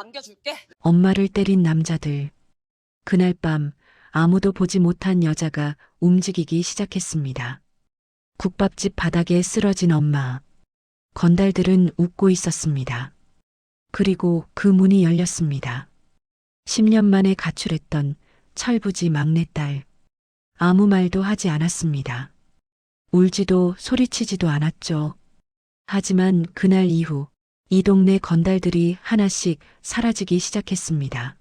안겨줄게. 엄마를 때린 남자들. 그날 밤 아무도 보지 못한 여자가 움직이기 시작했습니다. 국밥집 바닥에 쓰러진 엄마. 건달들은 웃고 있었습니다. 그리고 그 문이 열렸습니다. 10년 만에 가출했던 철부지 막내딸. 아무 말도 하지 않았습니다. 울지도 소리치지도 않았죠. 하지만 그날 이후 이 동네 건달들이 하나씩 사라지기 시작했습니다.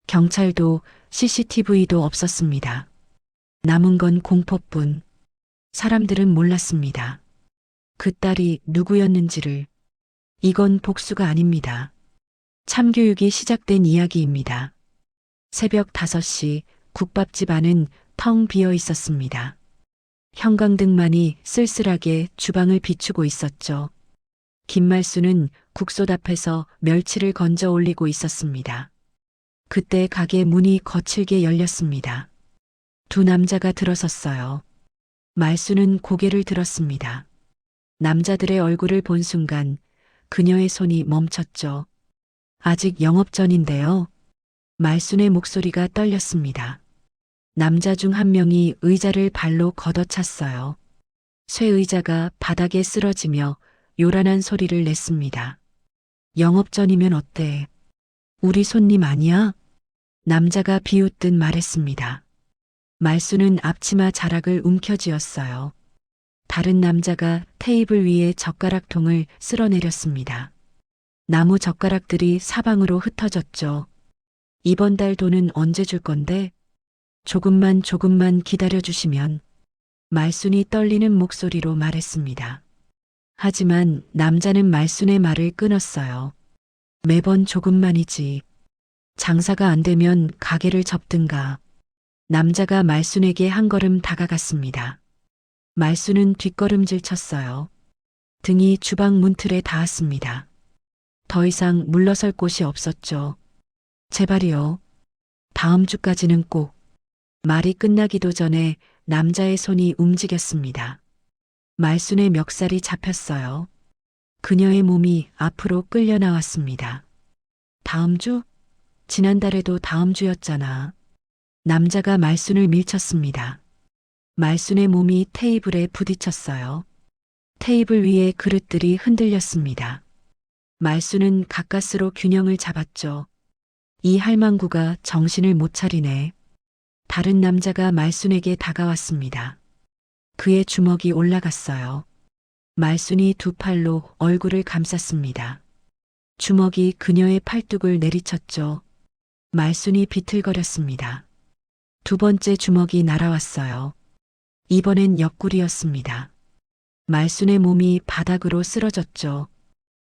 경찰도 CCTV도 없었습니다. 남은 건 공포뿐. 사람들은 몰랐습니다. 그 딸이 누구였는지를. 이건 복수가 아닙니다. 참교육이 시작된 이야기입니다. 새벽 5시 국밥집 안은 텅 비어 있었습니다. 형광등만이 쓸쓸하게 주방을 비추고 있었죠. 김말수는 국솥 앞에서 멸치를 건져 올리고 있었습니다. 그때 가게 문이 거칠게 열렸습니다. 두 남자가 들어섰어요. 말수는 고개를 들었습니다. 남자들의 얼굴을 본 순간 그녀의 손이 멈췄죠. 아직 영업 전인데요. 말순의 목소리가 떨렸습니다. 남자 중 한 명이 의자를 발로 걷어찼어요. 쇠 의자가 바닥에 쓰러지며 요란한 소리를 냈습니다. 영업 전이면 어때? 우리 손님 아니야? 남자가 비웃듯 말했습니다. 말수는 앞치마 자락을 움켜쥐었어요. 다른 남자가 테이블 위에 젓가락통을 쓸어내렸습니다. 나무 젓가락들이 사방으로 흩어졌죠. 이번 달 돈은 언제 줄 건데? 조금만 기다려주시면. 말순이 떨리는 목소리로 말했습니다. 하지만 남자는 말순의 말을 끊었어요. 매번 조금만이지. 장사가 안 되면 가게를 접든가. 남자가 말순에게 한 걸음 다가갔습니다. 말순은 뒷걸음질 쳤어요. 등이 주방 문틀에 닿았습니다. 더 이상 물러설 곳이 없었죠. 제발이요. 다음 주까지는 꼭. 말이 끝나기도 전에 남자의 손이 움직였습니다. 말순의 멱살이 잡혔어요. 그녀의 몸이 앞으로 끌려 나왔습니다. 다음 주? 지난달에도 다음 주였잖아. 남자가 말순을 밀쳤습니다. 말순의 몸이 테이블에 부딪혔어요. 테이블 위에 그릇들이 흔들렸습니다. 말순은 가까스로 균형을 잡았죠. 이 할망구가 정신을 못 차리네. 다른 남자가 말순에게 다가왔습니다. 그의 주먹이 올라갔어요. 말순이 두 팔로 얼굴을 감쌌습니다. 주먹이 그녀의 팔뚝을 내리쳤죠. 말순이 비틀거렸습니다. 두 번째 주먹이 날아왔어요. 이번엔 옆구리였습니다. 말순의 몸이 바닥으로 쓰러졌죠.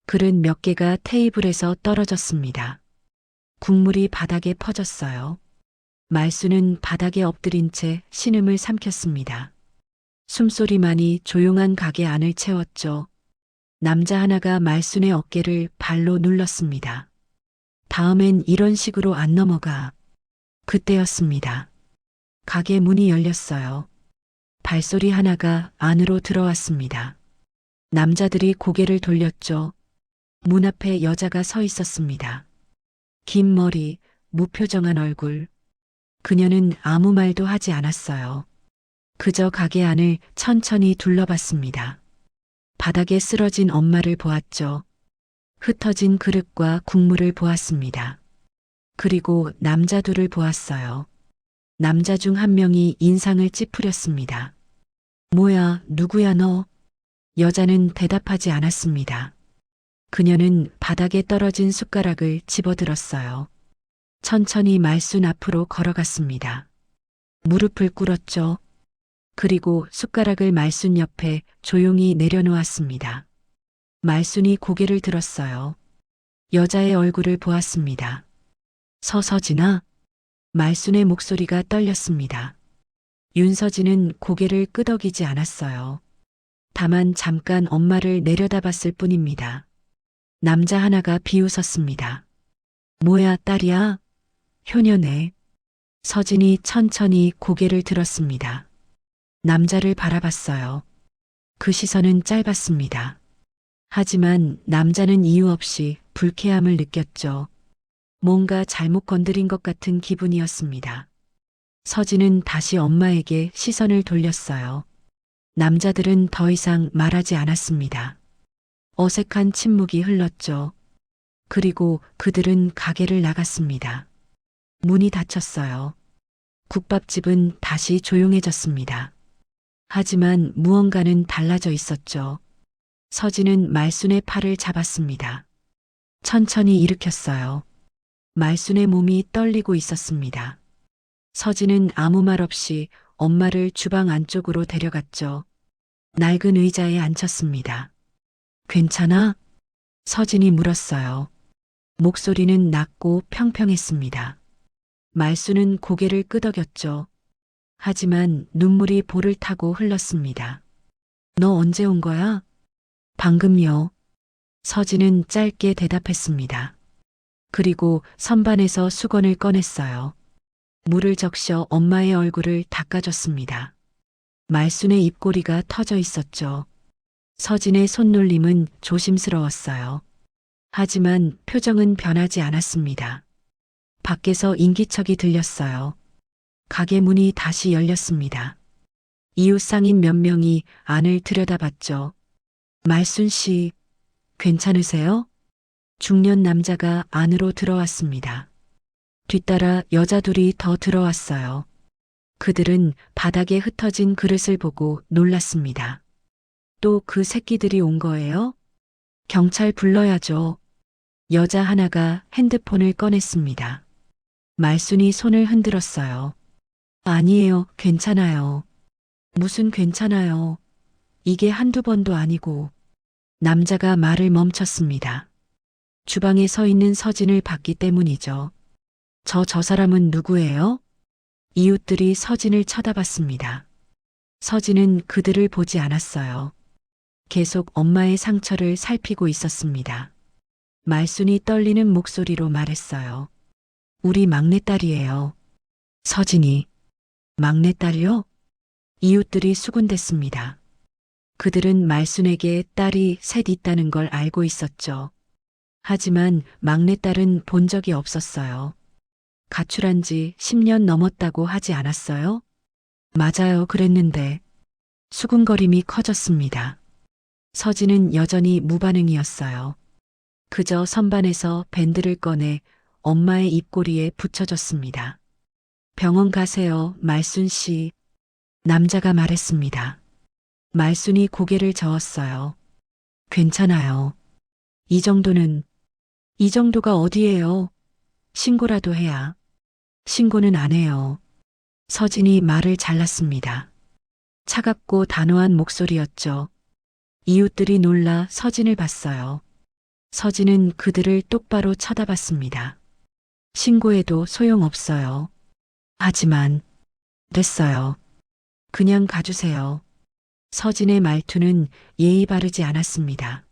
그릇 몇 개가 테이블에서 떨어졌습니다. 국물이 바닥에 퍼졌어요. 말순은 바닥에 엎드린 채 신음을 삼켰습니다. 숨소리만이 조용한 가게 안을 채웠죠. 남자 하나가 말순의 어깨를 발로 눌렀습니다. 다음엔 이런 식으로 안 넘어가. 그때였습니다. 가게 문이 열렸어요. 발소리 하나가 안으로 들어왔습니다. 남자들이 고개를 돌렸죠. 문 앞에 여자가 서 있었습니다. 긴 머리, 무표정한 얼굴. 그녀는 아무 말도 하지 않았어요. 그저 가게 안을 천천히 둘러봤습니다. 바닥에 쓰러진 엄마를 보았죠. 흩어진 그릇과 국물을 보았습니다. 그리고 남자 둘을 보았어요. 남자 중 한 명이 인상을 찌푸렸습니다. 뭐야, 누구야 너? 여자는 대답하지 않았습니다. 그녀는 바닥에 떨어진 숟가락을 집어들었어요. 천천히 말순 앞으로 걸어갔습니다. 무릎을 꿇었죠. 그리고 숟가락을 말순 옆에 조용히 내려놓았습니다. 말순이 고개를 들었어요. 여자의 얼굴을 보았습니다. 서서진아? 말순의 목소리가 떨렸습니다. 윤서진은 고개를 끄덕이지 않았어요. 다만 잠깐 엄마를 내려다봤을 뿐입니다. 남자 하나가 비웃었습니다. 뭐야, 딸이야? 효녀네. 서진이 천천히 고개를 들었습니다. 남자를 바라봤어요. 그 시선은 짧았습니다. 하지만 남자는 이유 없이 불쾌함을 느꼈죠. 뭔가 잘못 건드린 것 같은 기분이었습니다. 서진은 다시 엄마에게 시선을 돌렸어요. 남자들은 더 이상 말하지 않았습니다. 어색한 침묵이 흘렀죠. 그리고 그들은 가게를 나갔습니다. 문이 닫혔어요. 국밥집은 다시 조용해졌습니다. 하지만 무언가는 달라져 있었죠. 서진은 말순의 팔을 잡았습니다. 천천히 일으켰어요. 말순의 몸이 떨리고 있었습니다. 서진은 아무 말 없이 엄마를 주방 안쪽으로 데려갔죠. 낡은 의자에 앉혔습니다. 괜찮아? 서진이 물었어요. 목소리는 낮고 평평했습니다. 말순은 고개를 끄덕였죠. 하지만 눈물이 볼을 타고 흘렀습니다. 너 언제 온 거야? 방금요. 서진은 짧게 대답했습니다. 그리고 선반에서 수건을 꺼냈어요. 물을 적셔 엄마의 얼굴을 닦아줬습니다. 말순의 입꼬리가 터져 있었죠. 서진의 손놀림은 조심스러웠어요. 하지만 표정은 변하지 않았습니다. 밖에서 인기척이 들렸어요. 가게 문이 다시 열렸습니다. 이웃 상인 몇 명이 안을 들여다봤죠. 말순 씨, 괜찮으세요? 중년 남자가 안으로 들어왔습니다. 뒤따라 여자 둘이 더 들어왔어요. 그들은 바닥에 흩어진 그릇을 보고 놀랐습니다. 또 그 새끼들이 온 거예요? 경찰 불러야죠. 여자 하나가 핸드폰을 꺼냈습니다. 말순이 손을 흔들었어요. 아니에요, 괜찮아요. 무슨 괜찮아요. 이게 한두 번도 아니고. 남자가 말을 멈췄습니다. 주방에 서 있는 서진을 봤기 때문이죠. 저 사람은 누구예요? 이웃들이 서진을 쳐다봤습니다. 서진은 그들을 보지 않았어요. 계속 엄마의 상처를 살피고 있었습니다. 말순이 떨리는 목소리로 말했어요. 우리 막내딸이에요. 서진이. 막내딸이요? 이웃들이 수군댔습니다. 그들은 말순에게 딸이 셋 있다는 걸 알고 있었죠. 하지만 막내딸은 본 적이 없었어요. 가출한 지 10년 넘었다고 하지 않았어요? 맞아요, 그랬는데. 수군거림이 커졌습니다. 서진은 여전히 무반응이었어요. 그저 선반에서 밴드를 꺼내 엄마의 입꼬리에 붙여줬습니다. 병원 가세요, 말순 씨. 남자가 말했습니다. 말순이 고개를 저었어요. 괜찮아요. 이 정도가 어디예요? 신고라도 해야. 신고는 안 해요. 서진이 말을 잘랐습니다. 차갑고 단호한 목소리였죠. 이웃들이 놀라 서진을 봤어요. 서진은 그들을 똑바로 쳐다봤습니다. 신고해도 소용없어요. 하지만, 됐어요. 그냥 가주세요. 서진의 말투는 예의 바르지 않았습니다.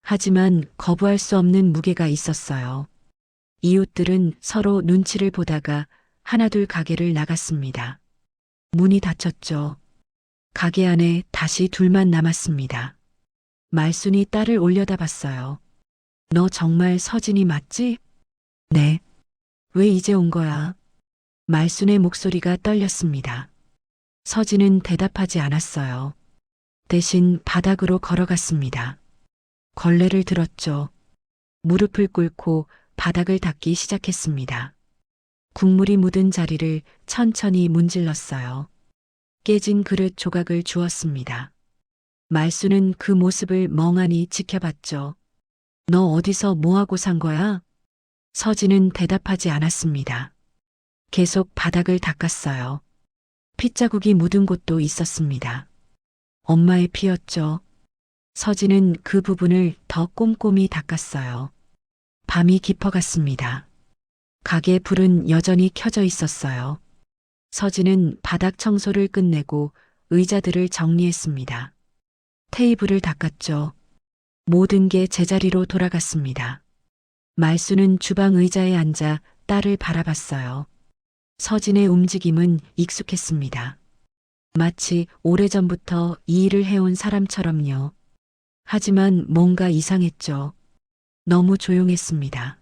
하지만 거부할 수 없는 무게가 있었어요. 이웃들은 서로 눈치를 보다가 하나둘 가게를 나갔습니다. 문이 닫혔죠. 가게 안에 다시 둘만 남았습니다. 말순이 딸을 올려다봤어요. 너 정말 서진이 맞지? 네. 왜 이제 온 거야? 말순의 목소리가 떨렸습니다. 서진은 대답하지 않았어요. 대신 바닥으로 걸어갔습니다. 걸레를 들었죠. 무릎을 꿇고 바닥을 닦기 시작했습니다. 국물이 묻은 자리를 천천히 문질렀어요. 깨진 그릇 조각을 주었습니다. 말순은 그 모습을 멍하니 지켜봤죠. 너 어디서 뭐하고 산 거야? 서진은 대답하지 않았습니다. 계속 바닥을 닦았어요. 핏자국이 묻은 곳도 있었습니다. 엄마의 피였죠. 서진은 그 부분을 더 꼼꼼히 닦았어요. 밤이 깊어갔습니다. 가게 불은 여전히 켜져 있었어요. 서진은 바닥 청소를 끝내고 의자들을 정리했습니다. 테이블을 닦았죠. 모든 게 제자리로 돌아갔습니다. 말순은 주방 의자에 앉아 딸을 바라봤어요. 서진의 움직임은 익숙했습니다. 마치 오래전부터 이 일을 해온 사람처럼요. 하지만 뭔가 이상했죠. 너무 조용했습니다.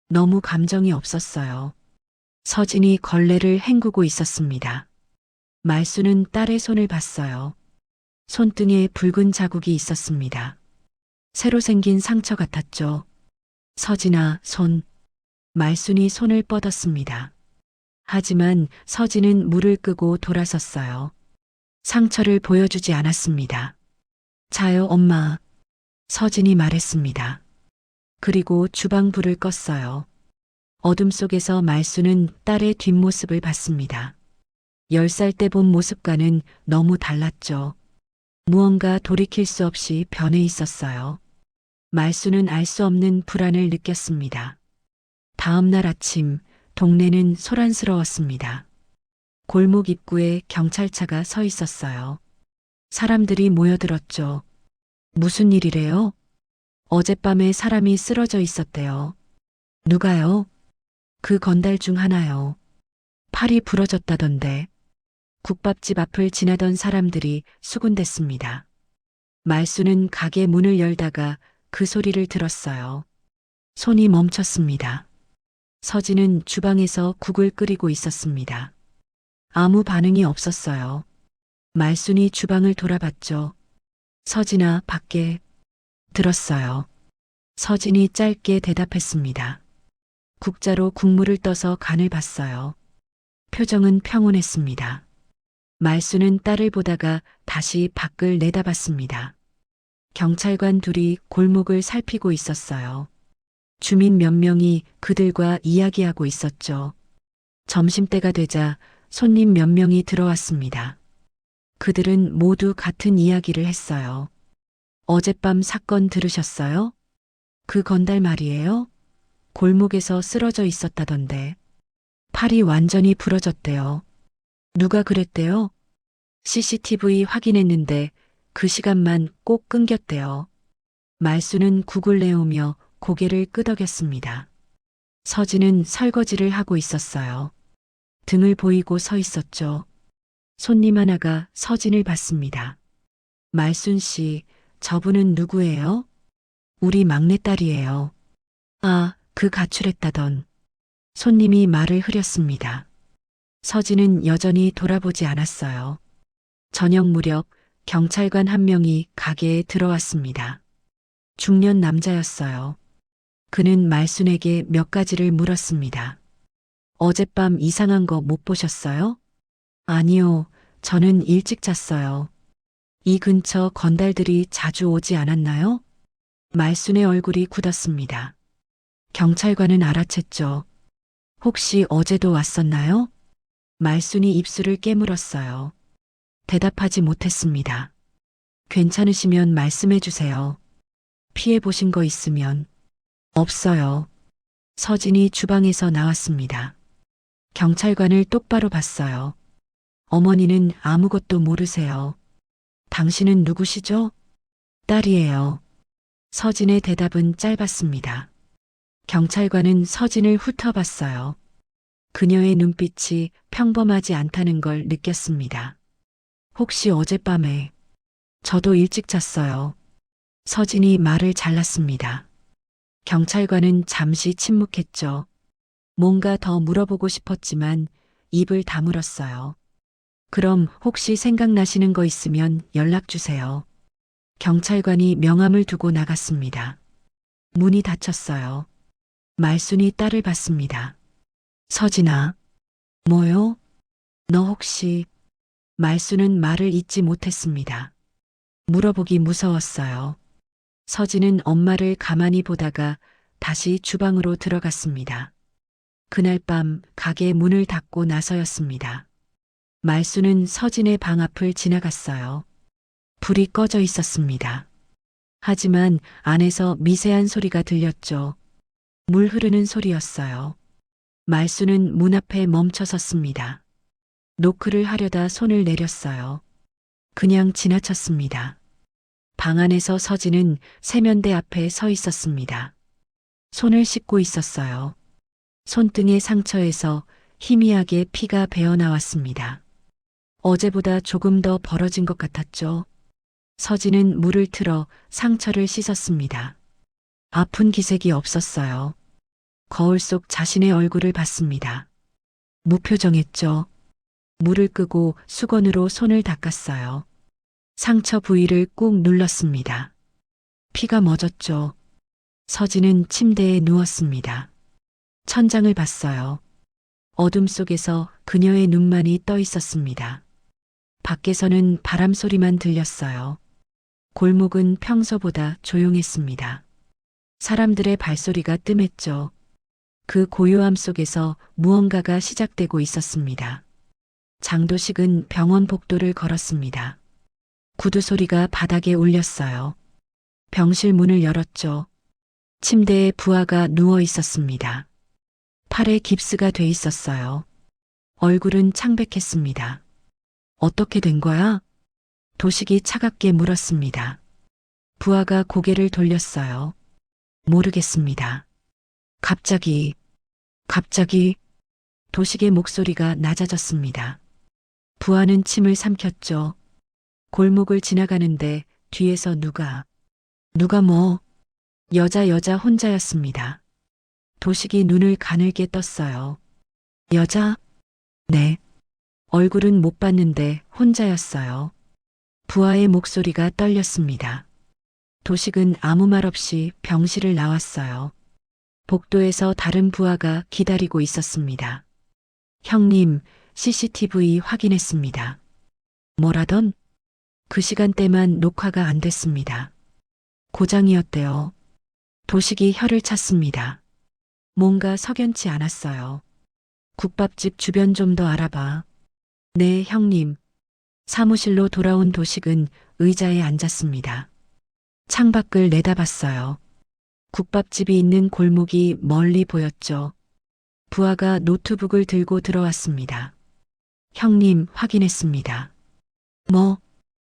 너무 감정이 없었어요. 서진이 걸레를 헹구고 있었습니다. 말수는 딸의 손을 봤어요. 손등에 붉은 자국이 있었습니다. 새로 생긴 상처 같았죠. 서진아, 손. 말순이 손을 뻗었습니다. 하지만 서진은 물을 끄고 돌아섰어요. 상처를 보여주지 않았습니다. 자요, 엄마. 서진이 말했습니다. 그리고 주방 불을 껐어요. 어둠 속에서 말수는 딸의 뒷모습을 봤습니다. 10살 때 본 모습과는 너무 달랐죠. 무언가 돌이킬 수 없이 변해 있었어요. 말수는 알 수 없는 불안을 느꼈습니다. 다음 날 아침, 동네는 소란스러웠습니다. 골목 입구에 경찰차가 서 있었어요. 사람들이 모여들었죠. 무슨 일이래요? 어젯밤에 사람이 쓰러져 있었대요. 누가요? 그 건달 중 하나요. 팔이 부러졌다던데. 국밥집 앞을 지나던 사람들이 수군댔습니다. 말수는 가게 문을 열다가 그 소리를 들었어요. 손이 멈췄습니다. 서진은 주방에서 국을 끓이고 있었습니다. 아무 반응이 없었어요. 말순이 주방을 돌아봤죠. 서진아, 밖에. 들었어요. 서진이 짧게 대답했습니다. 국자로 국물을 떠서 간을 봤어요. 표정은 평온했습니다. 말수는 딸을 보다가 다시 밖을 내다봤습니다. 경찰관 둘이 골목을 살피고 있었어요. 주민 몇 명이 그들과 이야기하고 있었죠. 점심때가 되자 손님 몇 명이 들어왔습니다. 그들은 모두 같은 이야기를 했어요. 어젯밤 사건 들으셨어요? 그 건달 말이에요? 골목에서 쓰러져 있었다던데. 팔이 완전히 부러졌대요. 누가 그랬대요? CCTV 확인했는데 그 시간만 꼭 끊겼대요. 말수는 국을 내오며 고개를 끄덕였습니다. 서진은 설거지를 하고 있었어요. 등을 보이고 서 있었죠. 손님 하나가 서진을 봤습니다. 말순 씨, 저분은 누구예요? 우리 막내딸이에요. 아, 그 가출했다던. 손님이 말을 흐렸습니다. 서진은 여전히 돌아보지 않았어요. 저녁 무렵 경찰관 한 명이 가게에 들어왔습니다. 중년 남자였어요. 그는 말순에게 몇 가지를 물었습니다. 어젯밤 이상한 거 못 보셨어요? 아니요, 저는 일찍 잤어요. 이 근처 건달들이 자주 오지 않았나요? 말순의 얼굴이 굳었습니다. 경찰관은 알아챘죠. 혹시 어제도 왔었나요? 말순이 입술을 깨물었어요. 대답하지 못했습니다. 괜찮으시면 말씀해 주세요. 피해 보신 거 있으면. 없어요. 서진이 주방에서 나왔습니다. 경찰관을 똑바로 봤어요. 어머니는 아무것도 모르세요. 당신은 누구시죠? 딸이에요. 서진의 대답은 짧았습니다. 경찰관은 서진을 훑어봤어요. 그녀의 눈빛이 평범하지 않다는 걸 느꼈습니다. 혹시 어젯밤에 저도 일찍 잤어요. 서진이 말을 잘랐습니다. 경찰관은 잠시 침묵했죠. 뭔가 더 물어보고 싶었지만 입을 다물었어요. 그럼 혹시 생각나시는 거 있으면 연락 주세요. 경찰관이 명함을 두고 나갔습니다. 문이 닫혔어요. 말순이 딸을 봤습니다. 서진아. 뭐요? 너 혹시... 말순은 말을 잇지 못했습니다. 물어보기 무서웠어요. 서진은 엄마를 가만히 보다가 다시 주방으로 들어갔습니다. 그날 밤 가게 문을 닫고 나서였습니다. 말수는 서진의 방 앞을 지나갔어요. 불이 꺼져 있었습니다. 하지만 안에서 미세한 소리가 들렸죠. 물 흐르는 소리였어요. 말수는 문 앞에 멈춰 섰습니다. 노크를 하려다 손을 내렸어요. 그냥 지나쳤습니다. 방 안에서 서진은 세면대 앞에 서 있었습니다. 손을 씻고 있었어요. 손등의 상처에서 희미하게 피가 배어나왔습니다. 어제보다 조금 더 벌어진 것 같았죠. 서진은 물을 틀어 상처를 씻었습니다. 아픈 기색이 없었어요. 거울 속 자신의 얼굴을 봤습니다. 무표정했죠. 물을 끄고 수건으로 손을 닦았어요. 상처 부위를 꾹 눌렀습니다. 피가 멎었죠. 서진은 침대에 누웠습니다. 천장을 봤어요. 어둠 속에서 그녀의 눈만이 떠 있었습니다. 밖에서는 바람 소리만 들렸어요. 골목은 평소보다 조용했습니다. 사람들의 발소리가 뜸했죠. 그 고요함 속에서 무언가가 시작되고 있었습니다. 장도식은 병원 복도를 걸었습니다. 구두 소리가 바닥에 울렸어요. 병실 문을 열었죠. 침대에 부하가 누워 있었습니다. 팔에 깁스가 돼 있었어요. 얼굴은 창백했습니다. 어떻게 된 거야? 도식이 차갑게 물었습니다. 부하가 고개를 돌렸어요. 모르겠습니다. 갑자기 도식의 목소리가 낮아졌습니다. 부하는 침을 삼켰죠. 골목을 지나가는데 뒤에서 누가 뭐? 여자 혼자였습니다. 도식이 눈을 가늘게 떴어요. 여자? 네. 얼굴은 못 봤는데 혼자였어요. 부하의 목소리가 떨렸습니다. 도식은 아무 말 없이 병실을 나왔어요. 복도에서 다른 부하가 기다리고 있었습니다. 형님, CCTV 확인했습니다. 뭐라던? 그 시간대만 녹화가 안 됐습니다. 고장이었대요. 도식이 혀를 찼습니다. 뭔가 석연치 않았어요. 국밥집 주변 좀 더 알아봐. 네, 형님. 사무실로 돌아온 도식은 의자에 앉았습니다. 창밖을 내다봤어요. 국밥집이 있는 골목이 멀리 보였죠. 부하가 노트북을 들고 들어왔습니다. 형님, 확인했습니다. 뭐?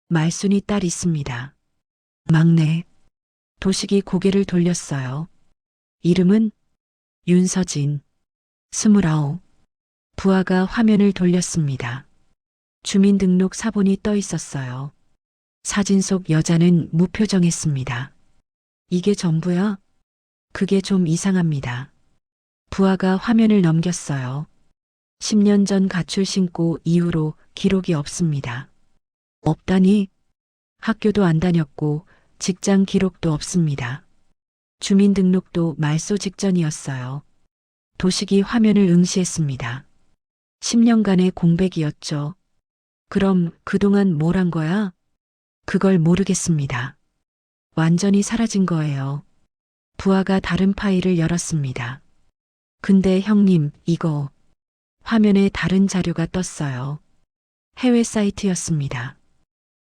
말순이 딸 있습니다. 막내. 도식이 고개를 돌렸어요. 이름은? 윤서진. 29. 부하가 화면을 돌렸습니다. 주민등록 사본이 떠 있었어요. 사진 속 여자는 무표정했습니다. 이게 전부야? 그게 좀 이상합니다. 부하가 화면을 넘겼어요. 10년 전 가출 신고 이후로 기록이 없습니다. 없다니? 학교도 안 다녔고 직장 기록도 없습니다. 주민등록도 말소 직전이었어요. 도식이 화면을 응시했습니다. 10년간의 공백이었죠. 그럼 그동안 뭘 한 거야? 그걸 모르겠습니다. 완전히 사라진 거예요. 부하가 다른 파일을 열었습니다. 근데 형님, 이거. 화면에 다른 자료가 떴어요. 해외 사이트였습니다.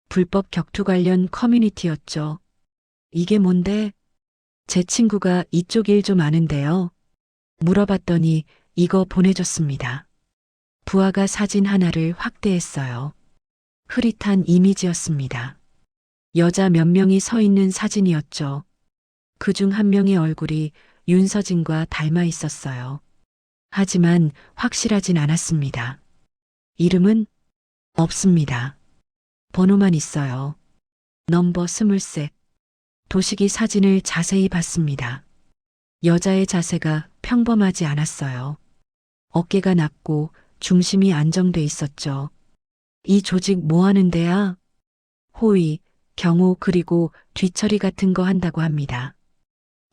불법 격투 관련 커뮤니티였죠. 이게 뭔데? 제 친구가 이쪽 일 좀 아는데요. 물어봤더니 이거 보내줬습니다. 부하가 사진 하나를 확대했어요. 흐릿한 이미지였습니다. 여자 몇 명이 서 있는 사진이었죠. 그중 한 명의 얼굴이 윤서진과 닮아 있었어요. 하지만 확실하진 않았습니다. 이름은? 없습니다. 번호만 있어요. 넘버 23. 도식이 사진을 자세히 봤습니다. 여자의 자세가 평범하지 않았어요. 어깨가 낮고 중심이 안정돼 있었죠. 이 조직 뭐 하는 데야? 호의, 경호 그리고 뒤처리 같은 거 한다고 합니다.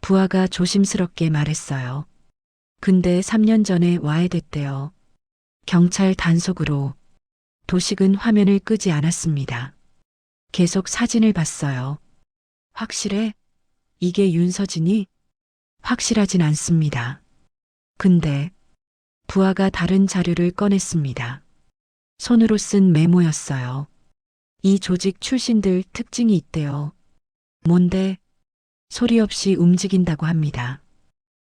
부하가 조심스럽게 말했어요. 근데 3년 전에 와야 됐대요. 경찰 단속으로. 도식은 화면을 끄지 않았습니다. 계속 사진을 봤어요. 확실해? 이게 윤서진이? 확실하진 않습니다. 근데 부하가 다른 자료를 꺼냈습니다. 손으로 쓴 메모였어요. 이 조직 출신들 특징이 있대요. 뭔데? 소리 없이 움직인다고 합니다.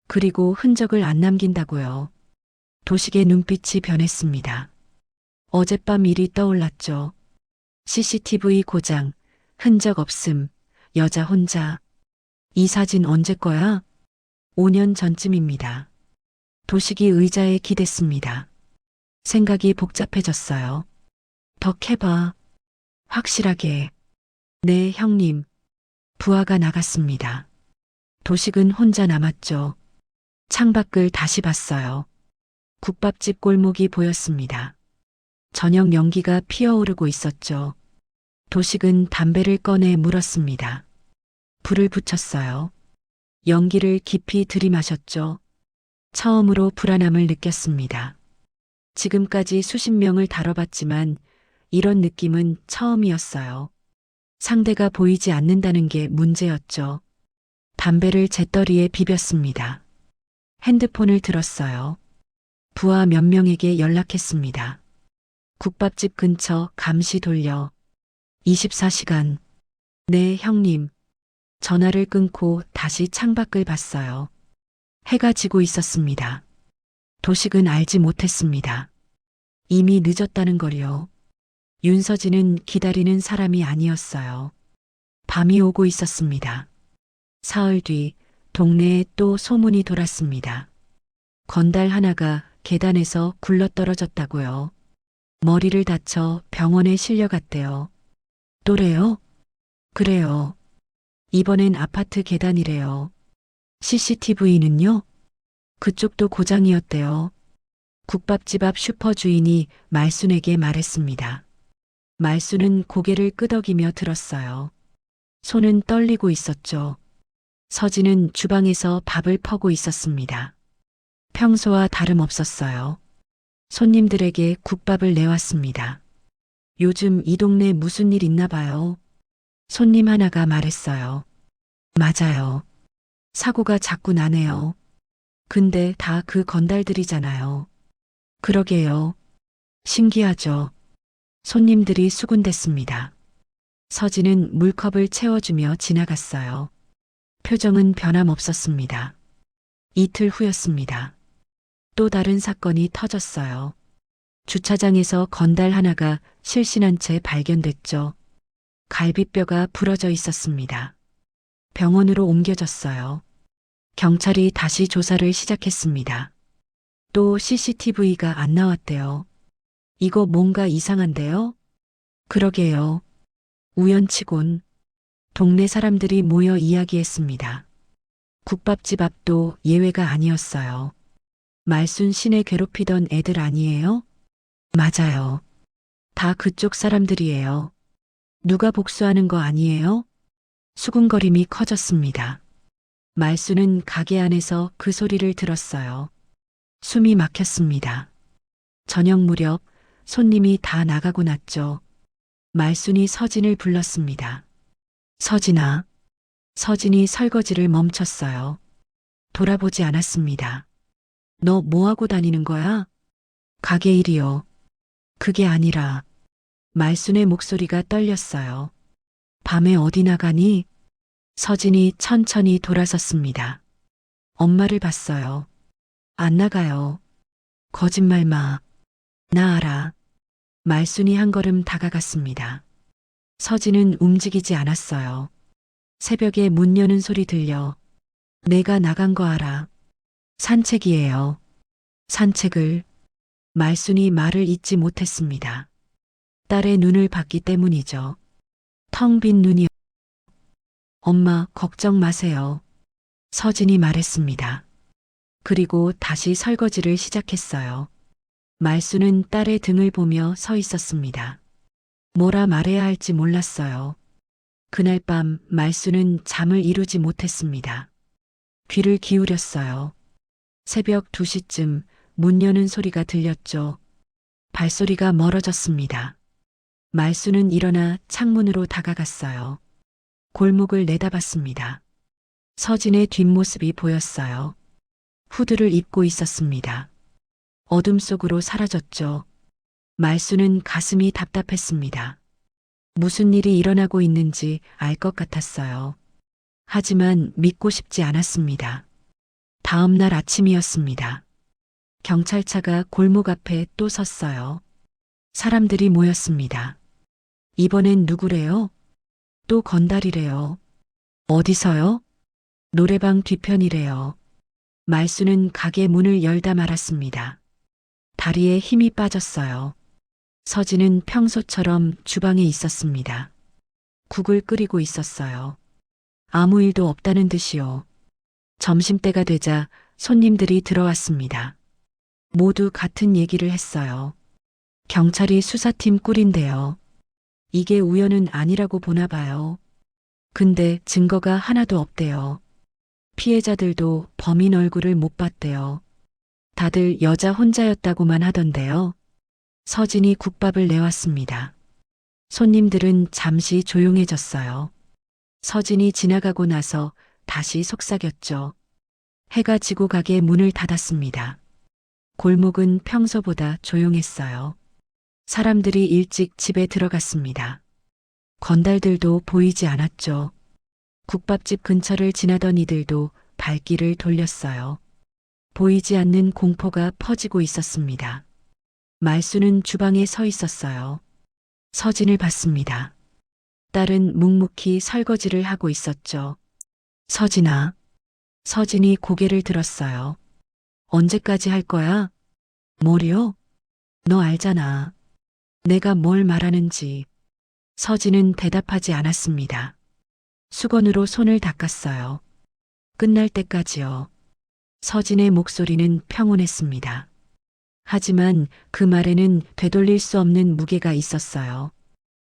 그리고 흔적을 안 남긴다고요. 도식의 눈빛이 변했습니다. 어젯밤 일이 떠올랐죠. CCTV 고장, 흔적 없음, 여자 혼자. 이 사진 언제 거야? 5년 전쯤입니다. 도식이 의자에 기댔습니다. 생각이 복잡해졌어요. 더 캐봐. 확실하게. 네, 형님. 부하가 나갔습니다. 도식은 혼자 남았죠. 창밖을 다시 봤어요. 국밥집 골목이 보였습니다. 저녁 연기가 피어오르고 있었죠. 도식은 담배를 꺼내 물었습니다. 불을 붙였어요. 연기를 깊이 들이마셨죠. 처음으로 불안함을 느꼈습니다. 지금까지 수십 명을 다뤄봤지만 이런 느낌은 처음이었어요. 상대가 보이지 않는다는 게 문제였죠. 담배를 재떨이에 비볐습니다. 핸드폰을 들었어요. 부하 몇 명에게 연락했습니다. 국밥집 근처 감시 돌려 24시간. 네, 형님. 전화를 끊고 다시 창밖을 봤어요. 해가 지고 있었습니다. 도식은 알지 못했습니다. 이미 늦었다는 걸요. 윤서진은 기다리는 사람이 아니었어요. 밤이 오고 있었습니다. 사흘 뒤 동네에 또 소문이 돌았습니다. 건달 하나가 계단에서 굴러떨어졌다고요. 머리를 다쳐 병원에 실려갔대요. 또래요? 그래요. 이번엔 아파트 계단이래요. CCTV는요? 그쪽도 고장이었대요. 국밥집 앞 슈퍼 주인이 말순에게 말했습니다. 말순은 고개를 끄덕이며 들었어요. 손은 떨리고 있었죠. 서진은 주방에서 밥을 퍼고 있었습니다. 평소와 다름없었어요. 손님들에게 국밥을 내왔습니다. 요즘 이 동네 무슨 일 있나 봐요. 손님 하나가 말했어요. 맞아요. 사고가 자꾸 나네요. 근데 다 그 건달들이잖아요. 그러게요. 신기하죠. 손님들이 수군댔습니다. 서진은 물컵을 채워주며 지나갔어요. 표정은 변함없었습니다. 이틀 후였습니다. 또 다른 사건이 터졌어요. 주차장에서 건달 하나가 실신한 채 발견됐죠. 갈비뼈가 부러져 있었습니다. 병원으로 옮겨졌어요. 경찰이 다시 조사를 시작했습니다. 또 CCTV가 안 나왔대요. 이거 뭔가 이상한데요? 그러게요. 우연치곤 동네 사람들이 모여 이야기했습니다. 국밥집 앞도 예외가 아니었어요. 말순 씨네 괴롭히던 애들 아니에요? 맞아요. 다 그쪽 사람들이에요. 누가 복수하는 거 아니에요? 수군거림이 커졌습니다. 말순은 가게 안에서 그 소리를 들었어요. 숨이 막혔습니다. 저녁 무렵 손님이 다 나가고 났죠. 말순이 서진을 불렀습니다. 서진아. 서진이 설거지를 멈췄어요. 돌아보지 않았습니다. 너 뭐하고 다니는 거야? 가게 일이요. 그게 아니라 말순의 목소리가 떨렸어요. 밤에 어디 나가니? 서진이 천천히 돌아섰습니다. 엄마를 봤어요. 안 나가요. 거짓말 마. 나 알아. 말순이 한 걸음 다가갔습니다. 서진은 움직이지 않았어요. 새벽에 문 여는 소리 들려. 내가 나간 거 알아. 산책이에요. 산책을. 말순이 말을 잇지 못했습니다. 딸의 눈을 봤기 때문이죠. 텅 빈 눈이. 엄마, 걱정 마세요. 서진이 말했습니다. 그리고 다시 설거지를 시작했어요. 말순은 딸의 등을 보며 서 있었습니다. 뭐라 말해야 할지 몰랐어요. 그날 밤 말순은 잠을 이루지 못했습니다. 귀를 기울였어요. 새벽 2시쯤 문 여는 소리가 들렸죠. 발소리가 멀어졌습니다. 말순은 일어나 창문으로 다가갔어요. 골목을 내다봤습니다. 서진의 뒷모습이 보였어요. 후드를 입고 있었습니다. 어둠 속으로 사라졌죠. 말순은 가슴이 답답했습니다. 무슨 일이 일어나고 있는지 알 것 같았어요. 하지만 믿고 싶지 않았습니다. 다음 날 아침이었습니다. 경찰차가 골목 앞에 또 섰어요. 사람들이 모였습니다. 이번엔 누구래요? 또 건달이래요. 어디서요? 노래방 뒤편이래요. 말순은 가게 문을 열다 말았습니다. 다리에 힘이 빠졌어요. 서진은 평소처럼 주방에 있었습니다. 국을 끓이고 있었어요. 아무 일도 없다는 듯이요. 점심때가 되자 손님들이 들어왔습니다. 모두 같은 얘기를 했어요. 경찰이 수사팀 꿀인데요. 이게 우연은 아니라고 보나 봐요. 근데 증거가 하나도 없대요. 피해자들도 범인 얼굴을 못 봤대요. 다들 여자 혼자였다고만 하던데요. 서진이 국밥을 내왔습니다. 손님들은 잠시 조용해졌어요. 서진이 지나가고 나서 다시 속삭였죠. 해가 지고 가게 문을 닫았습니다. 골목은 평소보다 조용했어요. 사람들이 일찍 집에 들어갔습니다. 건달들도 보이지 않았죠. 국밥집 근처를 지나던 이들도 발길을 돌렸어요. 보이지 않는 공포가 퍼지고 있었습니다. 말수는 주방에 서 있었어요. 서진을 봤습니다. 딸은 묵묵히 설거지를 하고 있었죠. 서진아. 서진이 고개를 들었어요. 언제까지 할 거야? 뭐요? 너 알잖아. 내가 뭘 말하는지. 서진은 대답하지 않았습니다. 수건으로 손을 닦았어요. 끝날 때까지요. 서진의 목소리는 평온했습니다. 하지만 그 말에는 되돌릴 수 없는 무게가 있었어요.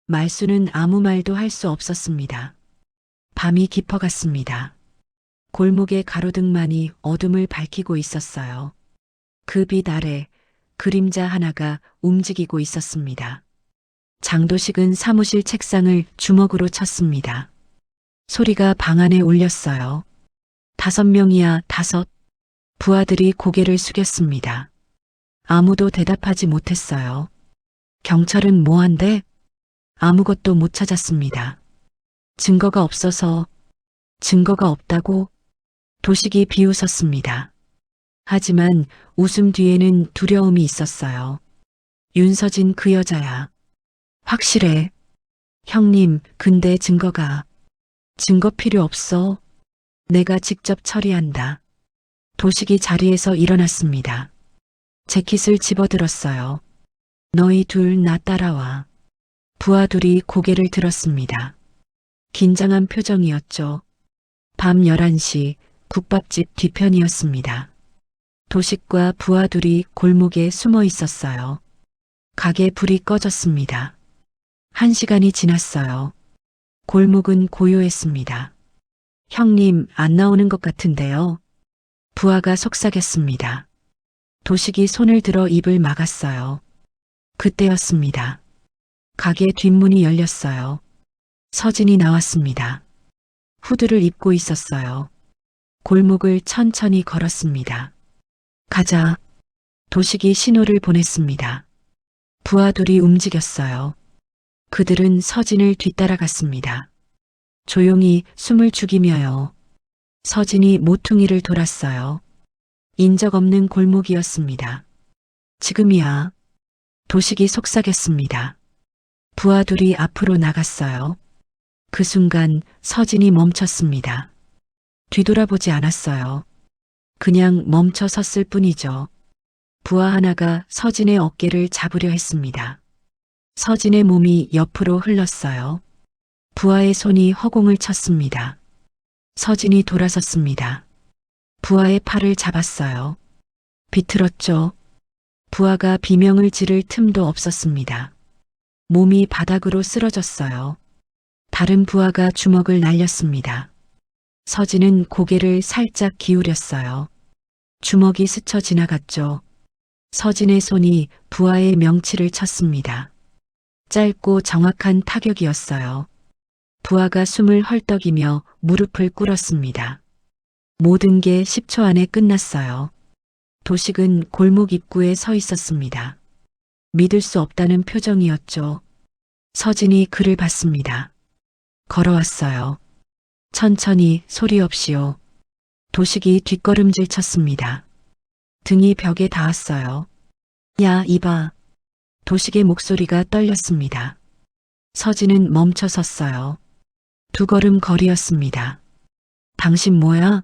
말수는 아무 말도 할 수 없었습니다. 밤이 깊어갔습니다. 골목의 가로등만이 어둠을 밝히고 있었어요. 그 빛 아래 그림자 하나가 움직이고 있었습니다. 장도식은 사무실 책상을 주먹으로 쳤습니다. 소리가 방 안에 울렸어요. 5명이야, 5. 부하들이 고개를 숙였습니다. 아무도 대답하지 못했어요. 경찰은 뭐한대? 아무것도 못 찾았습니다. 증거가 없어서. 증거가 없다고? 도식이 비웃었습니다. 하지만 웃음 뒤에는 두려움이 있었어요. 윤서진 그 여자야. 확실해. 형님, 근데 증거가. 증거 필요 없어. 내가 직접 처리한다. 도식이 자리에서 일어났습니다. 재킷을 집어들었어요. 너희 둘 나 따라와. 부하 둘이 고개를 들었습니다. 긴장한 표정이었죠. 밤 11시 국밥집 뒤편이었습니다. 도식과 부하 둘이 골목에 숨어 있었어요. 가게 불이 꺼졌습니다. 1시간이 지났어요. 골목은 고요했습니다. 형님, 안 나오는 것 같은데요. 부하가 속삭였습니다. 도식이 손을 들어 입을 막았어요. 그때였습니다. 가게 뒷문이 열렸어요. 서진이 나왔습니다. 후드를 입고 있었어요. 골목을 천천히 걸었습니다. 가자. 도식이 신호를 보냈습니다. 부하 둘이 움직였어요. 그들은 서진을 뒤따라갔습니다. 조용히 숨을 죽이며요. 서진이 모퉁이를 돌았어요. 인적 없는 골목이었습니다. 지금이야. 도식이 속삭였습니다. 부하 둘이 앞으로 나갔어요. 그 순간 서진이 멈췄습니다. 뒤돌아보지 않았어요. 그냥 멈춰 섰을 뿐이죠. 부하 하나가 서진의 어깨를 잡으려 했습니다. 서진의 몸이 옆으로 흘렀어요. 부하의 손이 허공을 쳤습니다. 서진이 돌아섰습니다. 부하의 팔을 잡았어요. 비틀었죠. 부하가 비명을 지를 틈도 없었습니다. 몸이 바닥으로 쓰러졌어요. 다른 부하가 주먹을 날렸습니다. 서진은 고개를 살짝 기울였어요. 주먹이 스쳐 지나갔죠. 서진의 손이 부하의 명치를 쳤습니다. 짧고 정확한 타격이었어요. 부하가 숨을 헐떡이며 무릎을 꿇었습니다. 모든 게 10초 안에 끝났어요. 도식은 골목 입구에 서 있었습니다. 믿을 수 없다는 표정이었죠. 서진이 그를 봤습니다. 걸어왔어요. 천천히 소리 없이요. 도식이 뒷걸음질 쳤습니다. 등이 벽에 닿았어요. 야, 이봐. 도식의 목소리가 떨렸습니다. 서진은 멈춰 섰어요. 2걸음 거리였습니다. 당신 뭐야?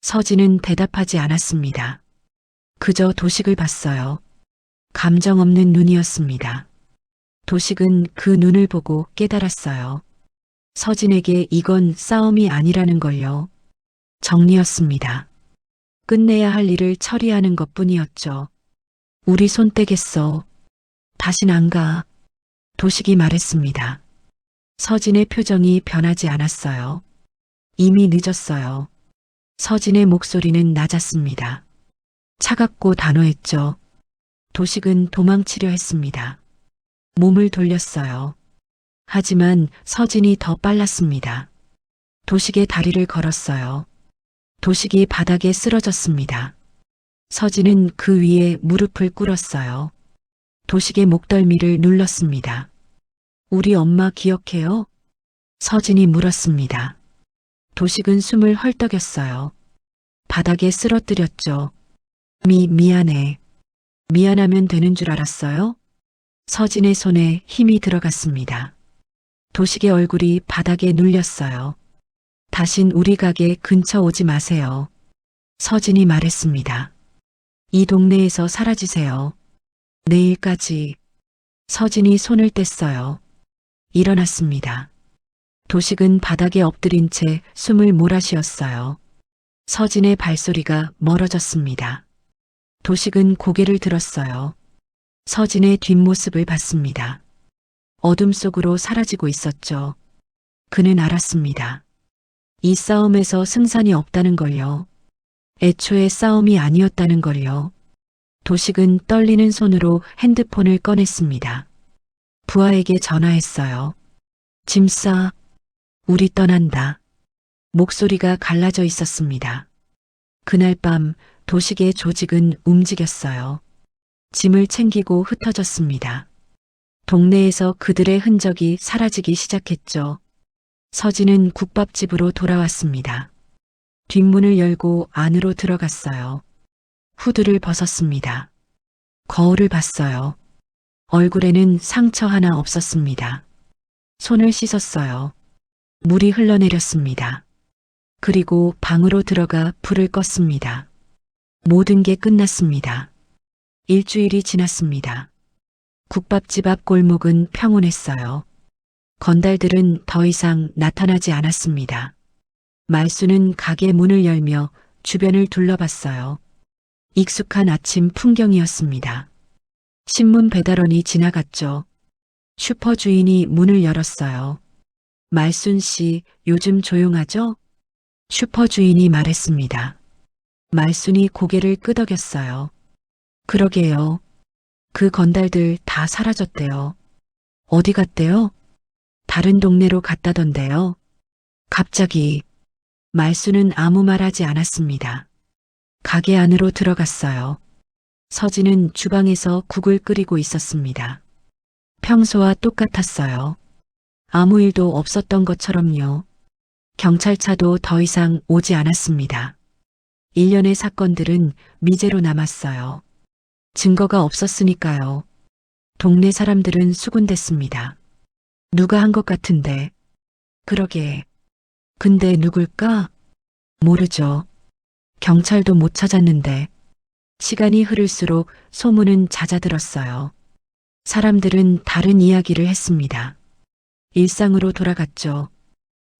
서진은 대답하지 않았습니다. 그저 도식을 봤어요. 감정 없는 눈이었습니다. 도식은 그 눈을 보고 깨달았어요. 서진에게 이건 싸움이 아니라는 걸요. 정리였습니다. 끝내야 할 일을 처리하는 것 뿐이었죠. 우리 손 떼겠어. 다신 안 가. 도식이 말했습니다. 서진의 표정이 변하지 않았어요. 이미 늦었어요. 서진의 목소리는 낮았습니다. 차갑고 단호했죠. 도식은 도망치려 했습니다. 몸을 돌렸어요. 하지만 서진이 더 빨랐습니다. 도식의 다리를 걸었어요. 도식이 바닥에 쓰러졌습니다. 서진은 그 위에 무릎을 꿇었어요. 도식의 목덜미를 눌렀습니다. 우리 엄마 기억해요? 서진이 물었습니다. 도식은 숨을 헐떡였어요. 바닥에 쓰러뜨렸죠. 미안해. 미안하면 되는 줄 알았어요? 서진의 손에 힘이 들어갔습니다. 도식의 얼굴이 바닥에 눌렸어요. 다신 우리 가게 근처 오지 마세요. 서진이 말했습니다. 이 동네에서 사라지세요. 내일까지. 서진이 손을 뗐어요. 일어났습니다. 도식은 바닥에 엎드린 채 숨을 몰아쉬었어요. 서진의 발소리가 멀어졌습니다. 도식은 고개를 들었어요. 서진의 뒷모습을 봤습니다. 어둠 속으로 사라지고 있었죠. 그는 알았습니다. 이 싸움에서 승산이 없다는 걸요. 애초에 싸움이 아니었다는 걸요. 도식은 떨리는 손으로 핸드폰을 꺼냈습니다. 부하에게 전화했어요. 짐 싸. 우리 떠난다. 목소리가 갈라져 있었습니다. 그날 밤 도식의 조직은 움직였어요. 짐을 챙기고 흩어졌습니다. 동네에서 그들의 흔적이 사라지기 시작했죠. 서진은 국밥집으로 돌아왔습니다. 뒷문을 열고 안으로 들어갔어요. 후드를 벗었습니다. 거울을 봤어요. 얼굴에는 상처 하나 없었습니다. 손을 씻었어요. 물이 흘러내렸습니다. 그리고 방으로 들어가 불을 껐습니다. 모든 게 끝났습니다. 일주일이 지났습니다. 국밥집 앞 골목은 평온했어요. 건달들은 더 이상 나타나지 않았습니다. 말수는 가게 문을 열며 주변을 둘러봤어요. 익숙한 아침 풍경이었습니다. 신문 배달원이 지나갔죠. 슈퍼 주인이 문을 열었어요. 말순 씨, 요즘 조용하죠? 슈퍼 주인이 말했습니다. 말순이 고개를 끄덕였어요. 그러게요. 그 건달들 다 사라졌대요. 어디 갔대요? 다른 동네로 갔다던데요. 갑자기 말수는 아무 말 하지 않았습니다. 가게 안으로 들어갔어요. 서진은 주방에서 국을 끓이고 있었습니다. 평소와 똑같았어요. 아무 일도 없었던 것처럼요. 경찰차도 더 이상 오지 않았습니다. 일련의 사건들은 미제로 남았어요. 증거가 없었으니까요. 동네 사람들은 수군댔습니다. 누가 한 것 같은데. 그러게. 근데 누굴까? 모르죠. 경찰도 못 찾았는데. 시간이 흐를수록 소문은 잦아들었어요. 사람들은 다른 이야기를 했습니다. 일상으로 돌아갔죠.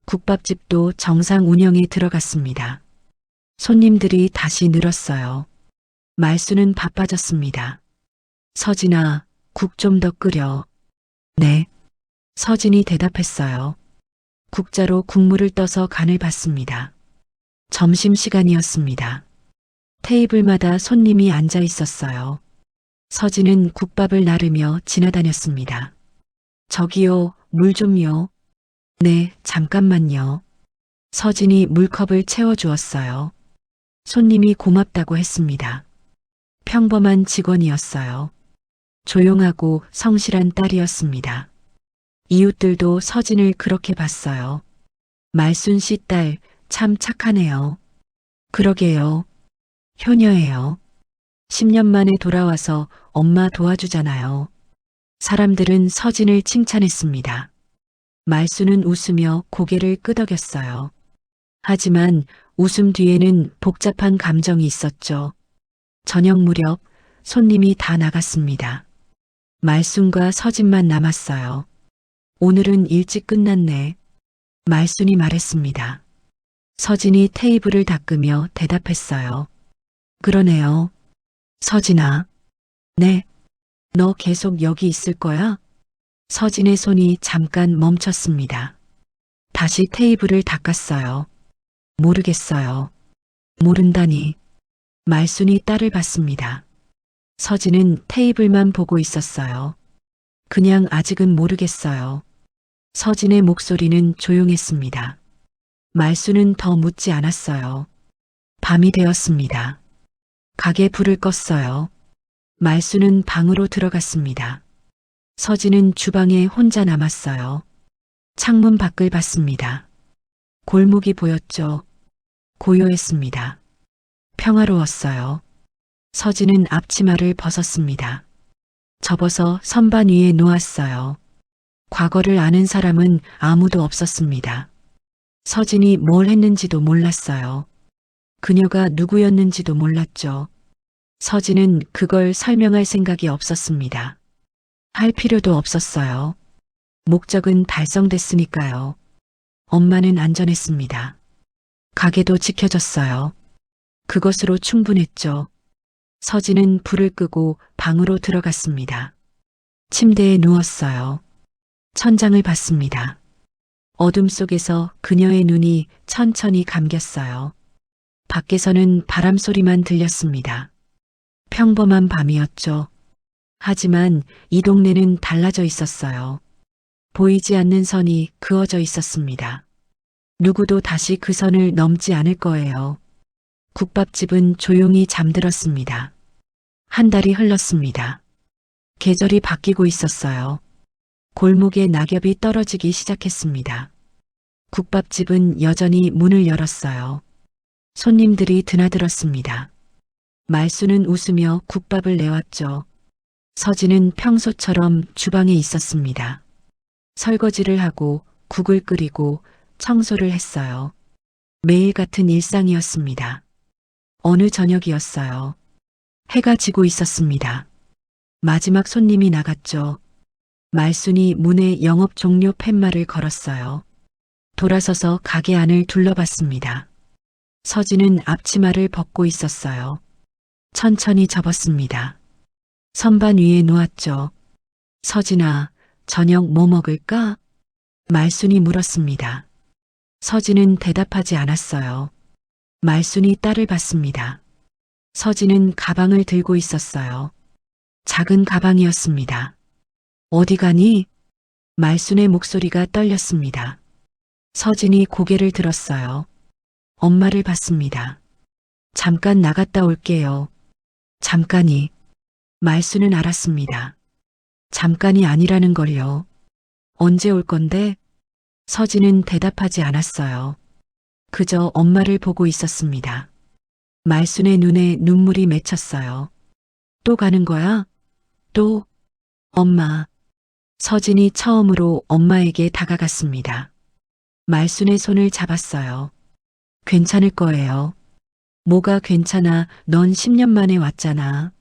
국밥집도 정상 운영에 들어갔습니다. 손님들이 다시 늘었어요. 말수는 바빠졌습니다. 서진아, 국 좀 더 끓여. 네. 서진이 대답했어요. 국자로 국물을 떠서 간을 봤습니다. 점심시간이었습니다. 테이블마다 손님이 앉아 있었어요. 서진은 국밥을 나르며 지나다녔습니다. 저기요, 물 좀요. 네, 잠깐만요. 서진이 물컵을 채워주었어요. 손님이 고맙다고 했습니다. 평범한 직원이었어요. 조용하고 성실한 딸이었습니다. 이웃들도 서진을 그렇게 봤어요. 말순 씨 딸 참 착하네요. 그러게요. 효녀예요. 10년 만에 돌아와서 엄마 도와주잖아요. 사람들은 서진을 칭찬했습니다. 말수는 웃으며 고개를 끄덕였어요. 하지만 웃음 뒤에는 복잡한 감정이 있었죠. 저녁 무렵 손님이 다 나갔습니다. 말순과 서진만 남았어요. 오늘은 일찍 끝났네. 말순이 말했습니다. 서진이 테이블을 닦으며 대답했어요. 그러네요. 서진아. 네. 너 계속 여기 있을 거야? 서진의 손이 잠깐 멈췄습니다. 다시 테이블을 닦았어요. 모르겠어요. 모른다니. 말순이 딸을 봤습니다. 서진은 테이블만 보고 있었어요. 그냥 아직은 모르겠어요. 서진의 목소리는 조용했습니다. 말순은 더 묻지 않았어요. 밤이 되었습니다. 가게 불을 껐어요. 말순은 방으로 들어갔습니다. 서진은 주방에 혼자 남았어요. 창문 밖을 봤습니다. 골목이 보였죠. 고요했습니다. 평화로웠어요. 서진은 앞치마를 벗었습니다. 접어서 선반 위에 놓았어요. 과거를 아는 사람은 아무도 없었습니다. 서진이 뭘 했는지도 몰랐어요. 그녀가 누구였는지도 몰랐죠. 서진은 그걸 설명할 생각이 없었습니다. 할 필요도 없었어요. 목적은 달성됐으니까요. 엄마는 안전했습니다. 가게도 지켜졌어요. 그것으로 충분했죠. 서진은 불을 끄고 방으로 들어갔습니다. 침대에 누웠어요. 천장을 봤습니다. 어둠 속에서 그녀의 눈이 천천히 감겼어요. 밖에서는 바람 소리만 들렸습니다. 평범한 밤이었죠. 하지만 이 동네는 달라져 있었어요. 보이지 않는 선이 그어져 있었습니다. 누구도 다시 그 선을 넘지 않을 거예요. 국밥집은 조용히 잠들었습니다. 한 달이 흘렀습니다. 계절이 바뀌고 있었어요. 골목에 낙엽이 떨어지기 시작했습니다. 국밥집은 여전히 문을 열었어요. 손님들이 드나들었습니다. 말수는 웃으며 국밥을 내왔죠. 서진은 평소처럼 주방에 있었습니다. 설거지를 하고 국을 끓이고 청소를 했어요. 매일 같은 일상이었습니다. 어느 저녁이었어요. 해가 지고 있었습니다. 마지막 손님이 나갔죠. 말순이 문에 영업 종료 팻말을 걸었어요. 돌아서서 가게 안을 둘러봤습니다. 서진은 앞치마를 벗고 있었어요. 천천히 접었습니다. 선반 위에 놓았죠. 서진아, 저녁 뭐 먹을까? 말순이 물었습니다. 서진은 대답하지 않았어요. 말순이 딸을 봤습니다. 서진은 가방을 들고 있었어요. 작은 가방이었습니다. 어디 가니? 말순의 목소리가 떨렸습니다. 서진이 고개를 들었어요. 엄마를 봤습니다. 잠깐 나갔다 올게요. 잠깐이. 말순은 알았습니다. 잠깐이 아니라는 걸요. 언제 올 건데? 서진은 대답하지 않았어요. 그저 엄마를 보고 있었습니다. 말순의 눈에 눈물이 맺혔어요. 또 가는 거야? 또? 엄마. 서진이 처음으로 엄마에게 다가갔습니다. 말순의 손을 잡았어요. 괜찮을 거예요. 뭐가 괜찮아, 넌 10년 만에 왔잖아.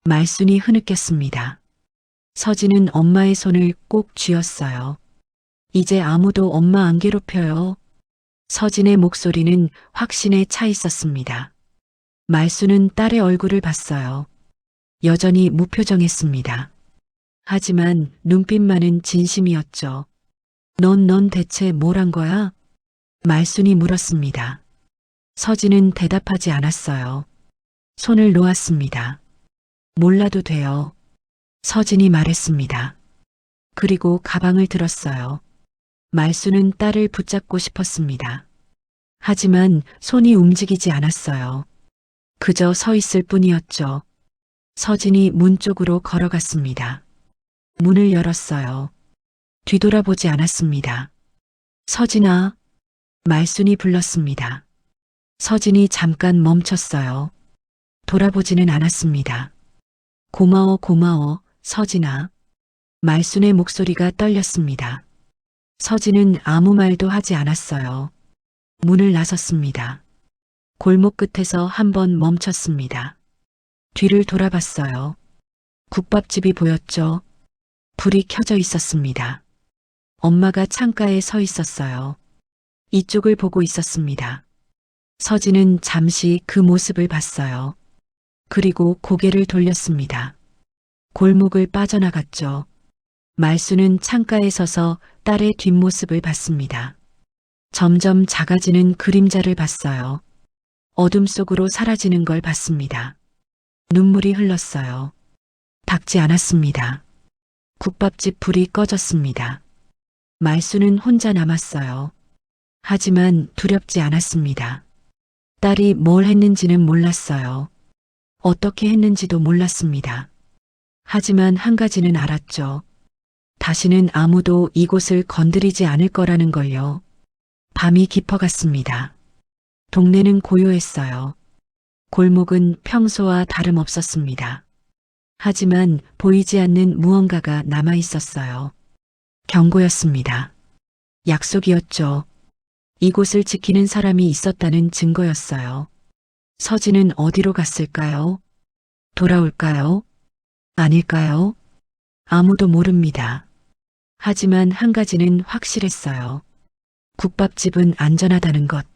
말순이 흐느꼈습니다. 서진은 엄마의 손을 꼭 쥐었어요. 이제 아무도 엄마 안 괴롭혀요. 서진의 목소리는 확신에 차 있었습니다. 말순은 딸의 얼굴을 봤어요. 여전히 무표정했습니다. 하지만 눈빛만은 진심이었죠. 넌 대체 뭘 한 거야? 말순이 물었습니다. 서진은 대답하지 않았어요. 손을 놓았습니다. 몰라도 돼요. 서진이 말했습니다. 그리고 가방을 들었어요. 말순은 딸을 붙잡고 싶었습니다. 하지만 손이 움직이지 않았어요. 그저 서 있을 뿐이었죠. 서진이 문 쪽으로 걸어갔습니다. 문을 열었어요. 뒤돌아보지 않았습니다. 서진아. 말순이 불렀습니다. 서진이 잠깐 멈췄어요. 돌아보지는 않았습니다. 고마워, 서진아. 말순의 목소리가 떨렸습니다. 서진은 아무 말도 하지 않았어요. 문을 나섰습니다. 골목 끝에서 한번 멈췄습니다. 뒤를 돌아봤어요. 국밥집이 보였죠. 불이 켜져 있었습니다. 엄마가 창가에 서 있었어요. 이쪽을 보고 있었습니다. 서진은 잠시 그 모습을 봤어요. 그리고 고개를 돌렸습니다. 골목을 빠져나갔죠. 말수는 창가에 서서 딸의 뒷모습을 봤습니다. 점점 작아지는 그림자를 봤어요. 어둠 속으로 사라지는 걸 봤습니다. 눈물이 흘렀어요. 닦지 않았습니다. 국밥집 불이 꺼졌습니다. 말수는 혼자 남았어요. 하지만 두렵지 않았습니다. 딸이 뭘 했는지는 몰랐어요. 어떻게 했는지도 몰랐습니다. 하지만 한 가지는 알았죠. 다시는 아무도 이곳을 건드리지 않을 거라는 걸요. 밤이 깊어갔습니다. 동네는 고요했어요. 골목은 평소와 다름없었습니다. 하지만 보이지 않는 무언가가 남아 있었어요. 경고였습니다. 약속이었죠. 이곳을 지키는 사람이 있었다는 증거였어요. 서진은 어디로 갔을까요? 돌아올까요? 아닐까요? 아무도 모릅니다. 하지만 한 가지는 확실했어요. 국밥집은 안전하다는 것.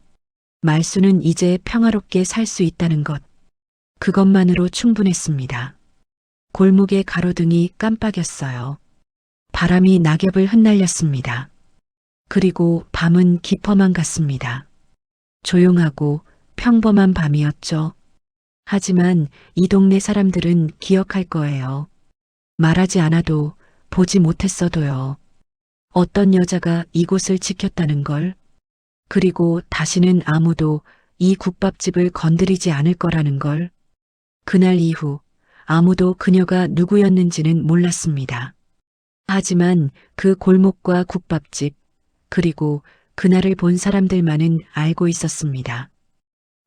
말수는 이제 평화롭게 살 수 있다는 것. 그것만으로 충분했습니다. 골목의 가로등이 깜빡였어요. 바람이 낙엽을 흩날렸습니다. 그리고 밤은 깊어만 갔습니다. 조용하고 평범한 밤이었죠. 하지만 이 동네 사람들은 기억할 거예요. 말하지 않아도, 보지 못했어도요. 어떤 여자가 이곳을 지켰다는 걸, 그리고 다시는 아무도 이 국밥집을 건드리지 않을 거라는 걸. 그날 이후 아무도 그녀가 누구였는지는 몰랐습니다. 하지만 그 골목과 국밥집, 그리고 그날을 본 사람들만은 알고 있었습니다.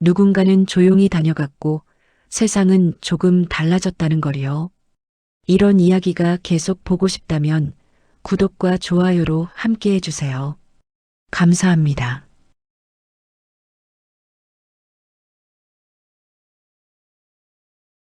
누군가는 조용히 다녀갔고 세상은 조금 달라졌다는 걸요. 이런 이야기가 계속 보고 싶다면 구독과 좋아요로 함께 해주세요. 감사합니다.